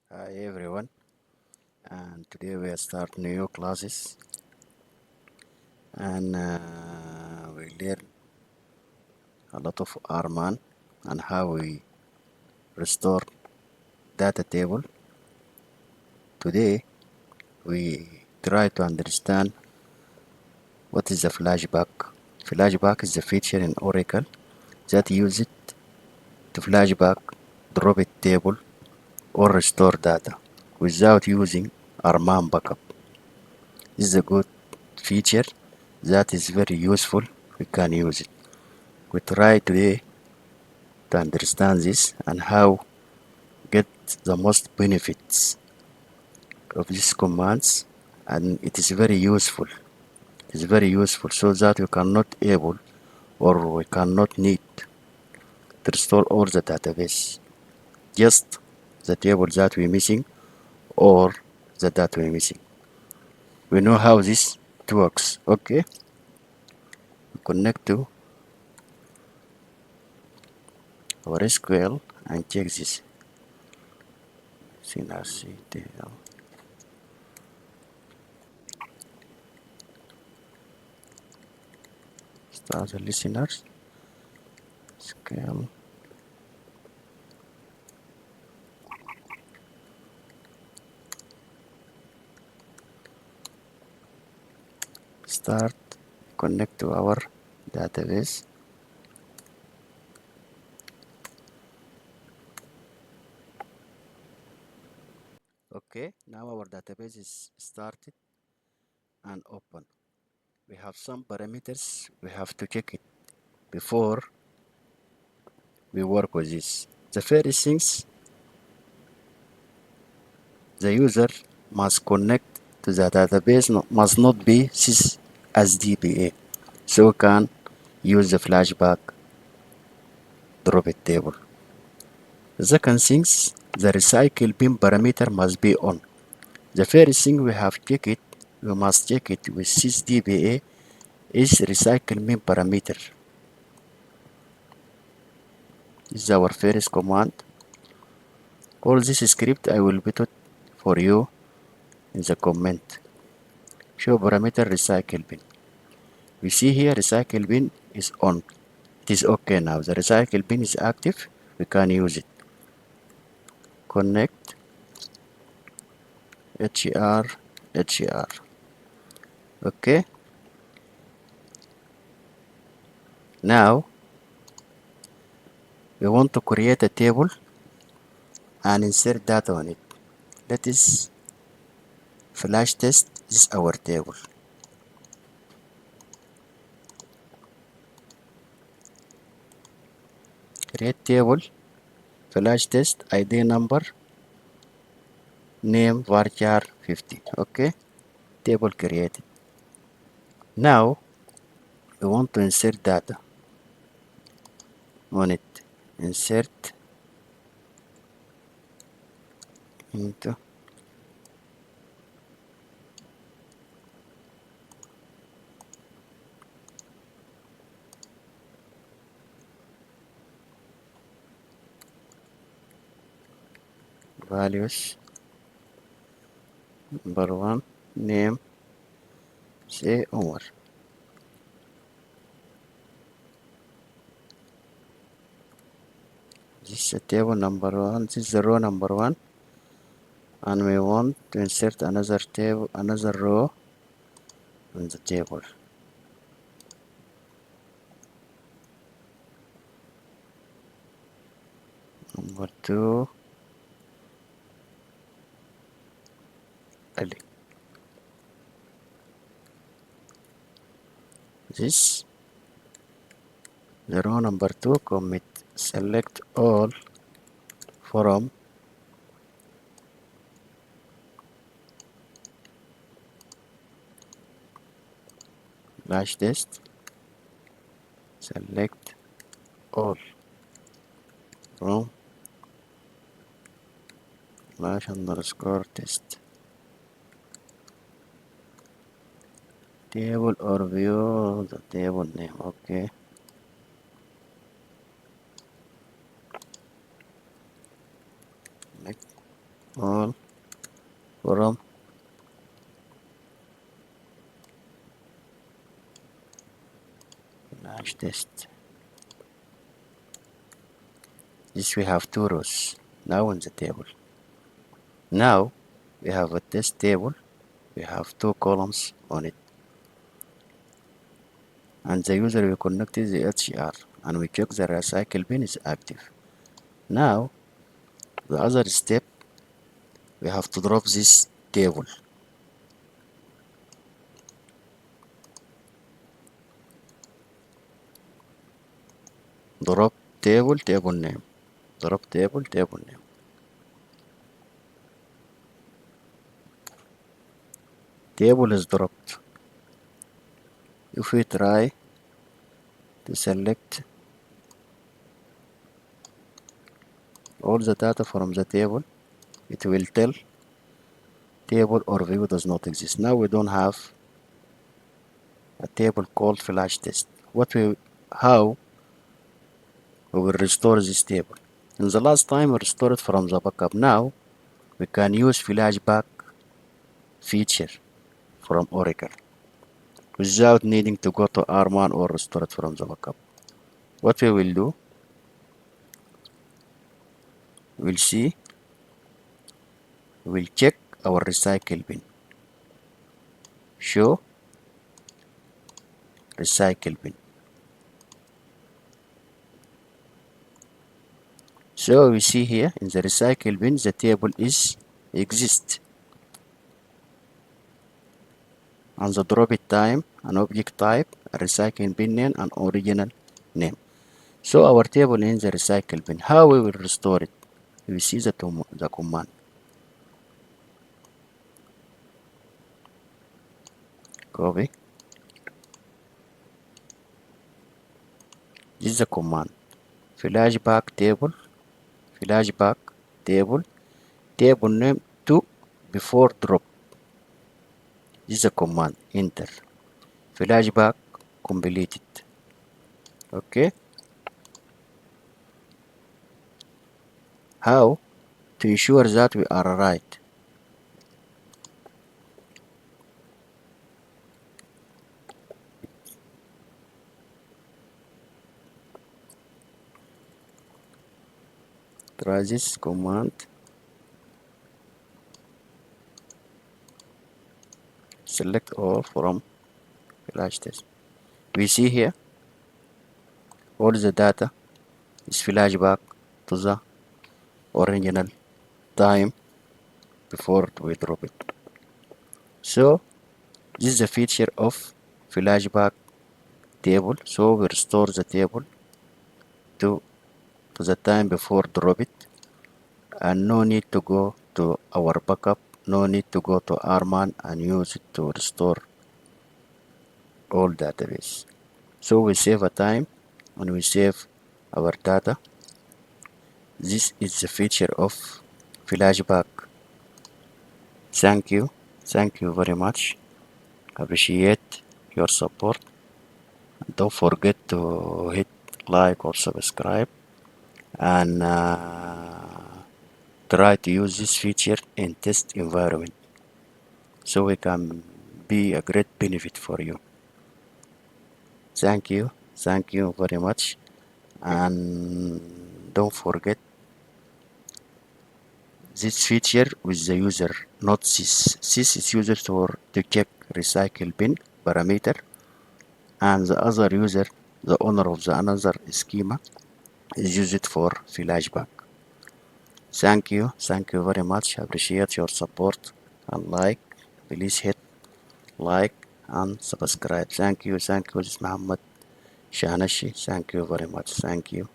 Hi everyone, and today we start new classes and we learn a lot of Arman and how we restore data table. Today we try to understand what is a flashback. Flashback is a feature in Oracle that uses it to flashback, drop it table, or restore data without using Arman backup. This is a good feature that is very useful. We can use it. We try today to understand this and how get the most benefits of these commands, and it is very useful. It is very useful so that we cannot able or we cannot need to restore all the database, just the table that we're missing or the data we're missing. We know how this works. Okay, connect to our SQL and check this. Start the listeners. SQL. Start. Connect to our database. Okay, now our database is started and open. We have some parameters we have to check it before we work with this. The first things, the user must connect to the database, must not be sys as DBA, so we can use the flashback drop it table. The second things, the recycle bin parameter must be on. The first thing we have check it, we must check it with sysdba is recycle bin parameter. This is our first command. All this script I will put it for you in the comment. Show parameter recycle bin. We see here recycle bin is on. It is okay now. The recycle bin is active. We can use it. Connect her. Okay. Now we want to create a table and insert data on it. Let us flash test this our table. Create table, flash test, ID number, name varchar 50. Okay, table created. Now we want to insert data on it. Insert into values. Number one, name, say Omar. This is the table number one. This is the row number one, and we want to insert another table, another row in the table. Number two, Ali. This the row number two commit. Select all from flash test. Select all from flash underscore test. Table or view the table name. Okay. Next. all from flash test. This we have two rows now in the table. Now we have a test table. We have two columns on it, and the user will connect the HCR, and we check the recycle bin is active. Now the other step, we have to drop this table. Drop table, table name. Drop table, table name. Table is dropped. If we try to select all the data from the table, it will tell table or view does not exist. Now we don't have a table called flash test. How we will restore this table? In the last time we restored from the backup. Now we can use flashback feature from Oracle without needing to go to R1 or restore it from the backup. What we will do, we'll see, we'll check our recycle bin. Show recycle bin. So we see here in the recycle bin the table exists, and the drop it time, an object type, a recycle bin name, and original name. So our table in the recycle bin. How we will restore it? We see the command. Copy. This is the command. Flashback table. Flashback table. Table name to before drop. This is the command. Enter. Flashback completed. Okay. How to ensure that we are right? Try this command. Select all from flash test. We see here all the data is flashback to the original time before we drop it. So this is the feature of flashback table. So we restore the table to the time before drop it, and no need to go to our backup, no need to go to Arman and use it to restore all database. So we save a time and we save our data. This is the feature of flashback. Thank you. Thank you very much. Appreciate your support. Don't forget to hit like or subscribe, and try to use this feature in test environment so it can be a great benefit for you. Thank you very much, and don't forget this feature with the user, not this. This is used to check recycle bin parameter, and the other user, the owner of the another schema, is used for flashback. Thank you very much. Appreciate your support and like. Please hit like and subscribe. Thank you. This is Muhammad Shahnashi. Thank you very much. Thank you.